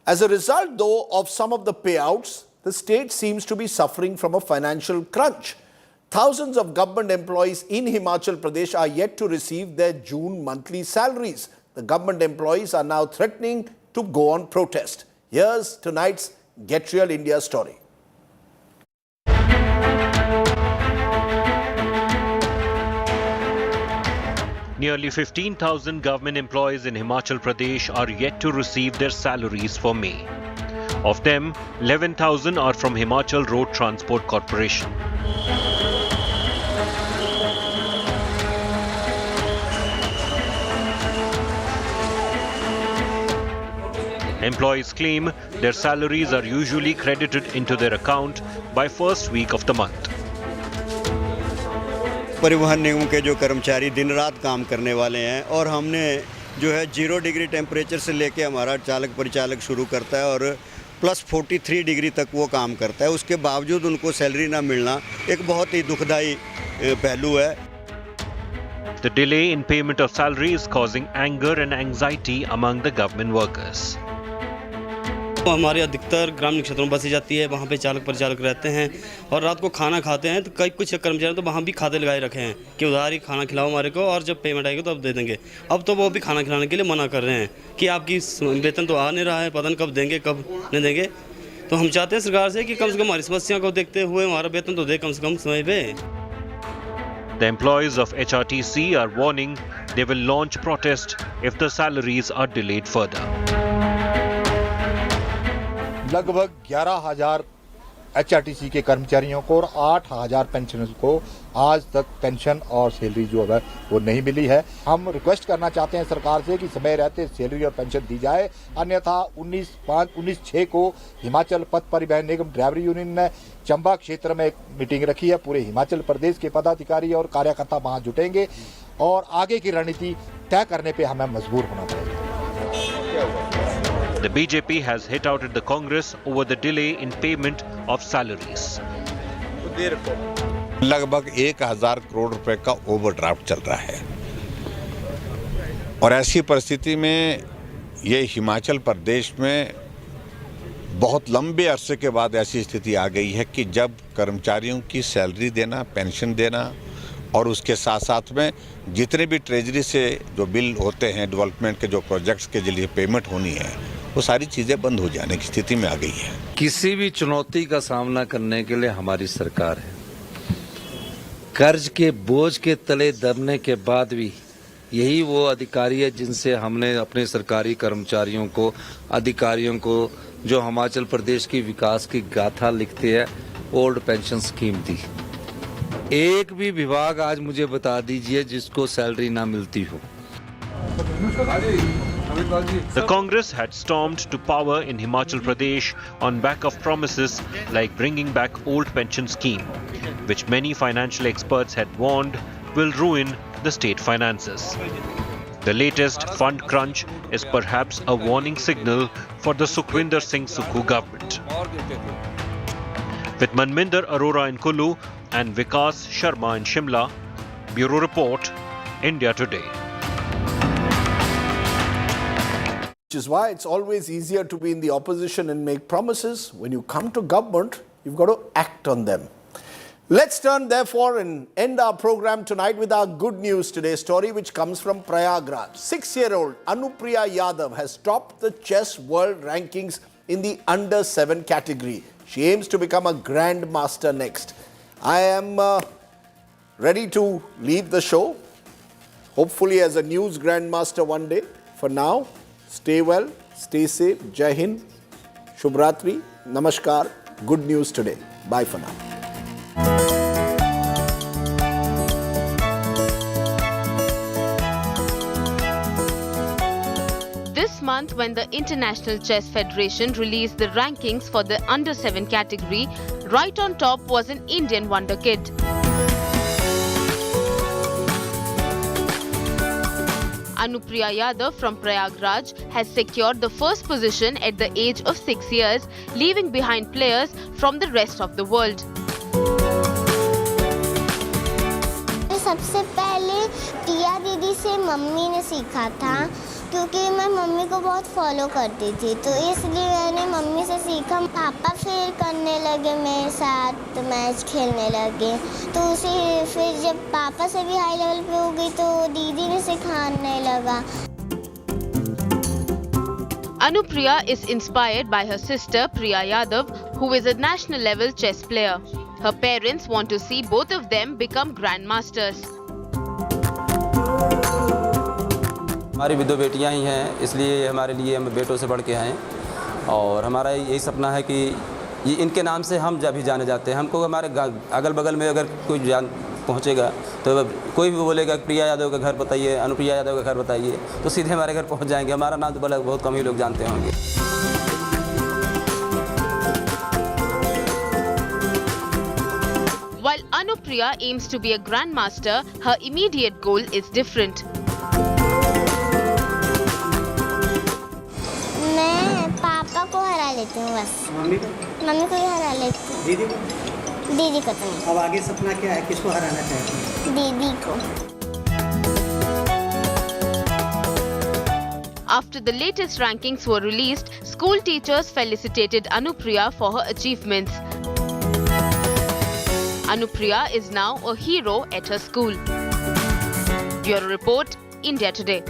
As a result, though, of some of the payouts, the state seems to be suffering from a financial crunch. Thousands of government employees in Himachal Pradesh are yet to receive their June monthly salaries. The government employees are now threatening to go on protest. Here's tonight's Get Real India story. Nearly 15,000 government employees in Himachal Pradesh are yet to receive their salaries for May. Of them, 11,000 are from Himachal Road Transport Corporation. Employees claim their salaries are usually credited into their account by first week of the month. परिवहन निगम के जो कर्मचारी दिन रात काम करने वाले हैं और हमने जो है 0 डिग्री टेम्परेचर से लेके हमारा चालक परिचालक शुरू करता है और प्लस 43 डिग्री तक वो काम करता है, उसके बावजूद उनको सैलरी ना मिलना एक बहुत ही दुखदाई पहलू है। The delay in payment of salary is causing anger and anxiety among the government workers. हमारे अधिकतर ग्रामीण क्षेत्रों में बसी जाती है, वहाँ पे चालक परिचालक रहते हैं और रात को खाना खाते हैं, तो कई कुछ कर्मचारी तो वहाँ भी खाते लगाए रखे हैं कि उधार ही खाना खिलाओ हमारे को और जब पेमेंट आएगी तो अब दे देंगे। अब तो वो भी खाना खिलाने के लिए मना कर रहे हैं कि आपकी वेतन तो आ नहीं रहा है, पता नहीं कब देंगे कब नहीं देंगे। तो हम चाहते हैं सरकार से कि कम से कम हमारी समस्या को देखते हुए हमारा वेतन तो दे कम से कम समय पे। The employees of HRTC are warning they will launch protest if the salaries are delayed further. लगभग 11,000 HRTC के कर्मचारियों को और 8,000 पेंशनर्स को आज तक पेंशन और सैलरी जो है वो नहीं मिली है। हम रिक्वेस्ट करना चाहते हैं सरकार से कि समय रहते सैलरी और पेंशन दी जाए, अन्यथा 19/6 को हिमाचल पथ परिवहन निगम ड्राइवर यूनियन ने चंबा क्षेत्र में एक मीटिंग रखी है। पूरे हिमाचल प्रदेश के पदाधिकारी और कार्यकर्ता वहां जुटेंगे और आगे की रणनीति तय करने पर हमें मजबूर होना पड़ेगा। The BJP has hit out at the Congress over the delay in payment of salaries. लगभग 1,000 करोड़ रुपए का ओवरड्राफ्ट चल रहा है और ऐसी परिस्थिति में ये हिमाचल प्रदेश में बहुत लंबे अरसे के बाद ऐसी स्थिति आ गई है कि जब कर्मचारियों की सैलरी देना, पेंशन देना और उसके साथ साथ में जितने भी ट्रेजरी से जो बिल होते हैं, डेवलपमेंट के जो प्रोजेक्ट्स के लिए पेमेंट होनी है, वो सारी चीज़ें बंद हो जाने की स्थिति में आ गई है। किसी भी चुनौती का सामना करने के लिए हमारी सरकार है। कर्ज के बोझ के तले दबने के बाद भी यही वो अधिकारी है जिनसे हमने अपने सरकारी कर्मचारियों को, अधिकारियों को जो हिमाचल प्रदेश की विकास की गाथा लिखते हैं, ओल्ड पेंशन स्कीम दी। एक भी विभाग आज मुझे बता दीजिए जिसको सैलरी ना मिलती हो। The Congress had stormed to power in Himachal Pradesh on back of promises like bringing back old pension scheme, which many financial experts had warned will ruin the state finances. The latest fund crunch is perhaps a warning signal for the Sukhwinder Singh Sukhu government. With Manminder Arora in Kulu and Vikas Sharma in Shimla, Bureau Report, India Today. Which is why it's always easier to be in the opposition and make promises. When you come to government, you've got to act on them. Let's turn therefore and end our program tonight with our good news today story, which comes from Prayagraj. 6-year-old Anupriya Yadav has topped the chess world rankings in the under-7 category. She aims to become a grandmaster next. I am ready to leave the show, hopefully as a news grandmaster one day. For now, stay well, stay safe, Jai Hind, Shubhratri, Namaskar, good news today. Bye for now. This month, when the International Chess Federation released the rankings for the under-7 category, right on top was an Indian wonder kid. Anupriya Yadav from Prayagraj has secured the first position at the age of 6 years, leaving behind players from the rest of the world. सबसे पहले टिया दीदी से mummy ने सीखा था, क्योंकि मैं mummy को बहुत फॉलो करती थी, तो इसलिए मैंने मम्मी से सीखा। पापा फिर करने लगे मेरे साथ, मैच खेलने लगे, तो उसे फिर जब पापा से भी हाई लेवल पे हो गई तो दीदी ने सिखाने लगा। Anupriya is inspired by her sister Priya Yadav, who is a national level chess player. Her parents want to see both of them become grandmasters. हमारी भी दो बेटियां ही हैं, इसलिए हमारे लिए हम बेटों से बढ़ के हैं और हमारा यही सपना है कि ये इनके नाम से हम भी जाने जाते हैं। हमको हमारे अगल बगल में अगर कोई जान पहुंचेगा तो कोई भी बोलेगा प्रिया यादव का घर बताइए, अनुप्रिया यादव का घर बताइए, तो सीधे हमारे घर पहुंच जाएंगे। हमारा नाम तो बहुत कम ही लोग जानते होंगे। Anupriya aims to be a grandmaster. Her immediate goal is different. मैं पापा को हरा लेती हूँ बस। मम्मी को भी हरा लेती हूँ। दीदी को तो नहीं। अब आगे सपना क्या है, किसको हराना चाहती हैं? दीदी को। After the latest rankings were released, school teachers felicitated Anupriya for her achievements. Anupriya is now a hero at her school. Bureau Report, India Today.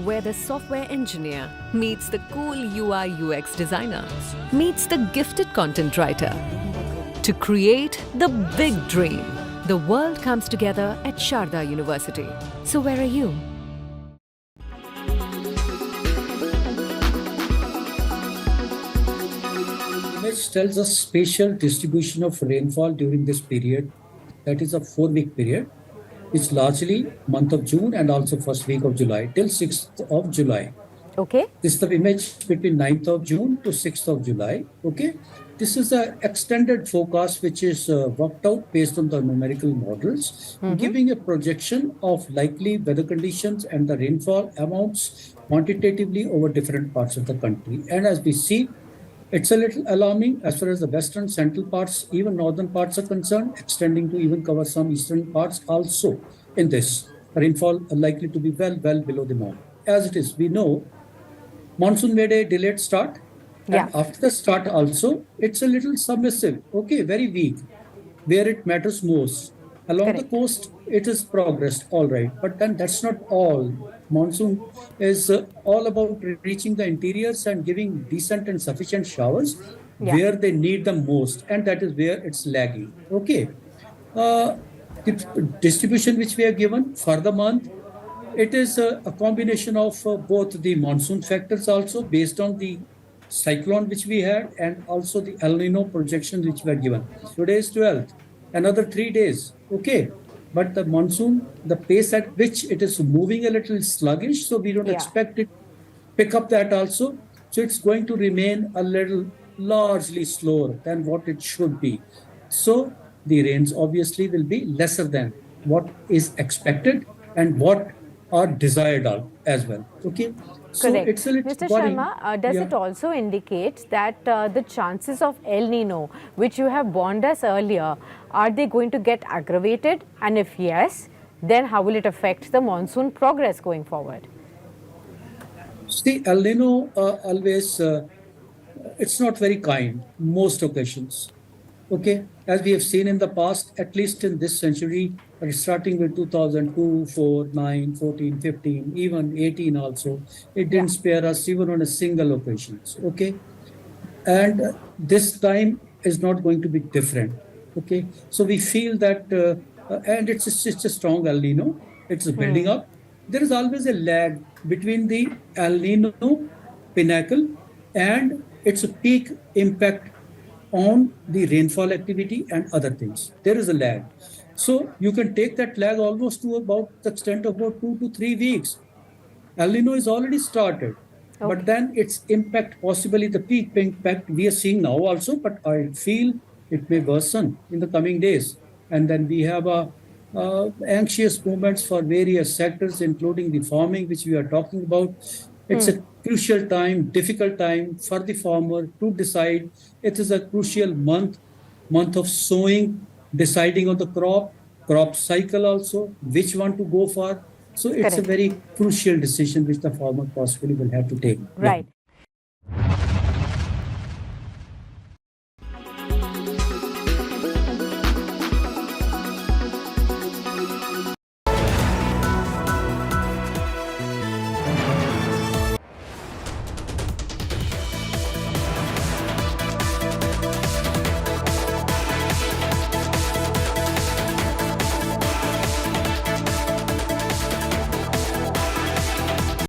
Where the software engineer meets the cool UI UX designer, meets the gifted content writer to create the big dream. The world comes together at Sharda University. So where are you? Image tells us spatial distribution of rainfall during this period. That is a 4-week period. It's largely month of June and also first week of July till 6th of July. Okay. This is the image between 9th of June to 6th of July. Okay. This is an extended forecast which is worked out based on the numerical models, giving a projection of likely weather conditions and the rainfall amounts quantitatively over different parts of the country. And as we see, it's a little alarming as far as the western, central parts, even northern parts are concerned, extending to even cover some eastern parts also in this. Rainfall are likely to be well below the norm. As it is, we know monsoon made a delayed start. And after the start also, it's a little submissive, okay, very weak, where it matters most. Along the coast, it is progressed, all right. But then that's not all. Monsoon is all about reaching the interiors and giving decent and sufficient showers where they need the most. And that is where it's lagging. Okay. The distribution which we are given for the month, it is a combination of both the monsoon factors also based on the cyclone which we had and also the El Nino projections which were given. Today is 12th. Another 3 days, okay. But the monsoon, the pace at which it is moving a little sluggish, so we don't expect it pick up that also. So it's going to remain a little largely slower than what it should be. So the rains obviously will be lesser than what is expected and what are desired as well, okay. So Correct. it's a little Mr. worrying. Sharma, does it also indicate that the chances of El Nino, which you have warned us earlier, are they going to get aggravated? And if yes, then how will it affect the monsoon progress going forward? See, El Nino always, it's not very kind, most occasions. Okay, as we have seen in the past, at least in this century, starting with 2002, 4, 9, 14, 15, even 18 also, it didn't spare us even on a single occasion. Okay, and this time is not going to be different. Okay, so we feel that, and it's a strong El Nino, it's building up. There is always a lag between the El Nino pinnacle and its peak impact on the rainfall activity and other things. There is a lag. So you can take that lag almost to about the extent of about 2 to 3 weeks. El Nino is already started, but then its impact, possibly the peak impact we are seeing now also, but I feel it may worsen in the coming days. And then we have anxious moments for various sectors, including the farming, which we are talking about. It's a crucial time, difficult time for the farmer to decide. It is a crucial month of sowing, deciding on the crop cycle also, which one to go for. So it's a very crucial decision which the farmer possibly will have to take. Right.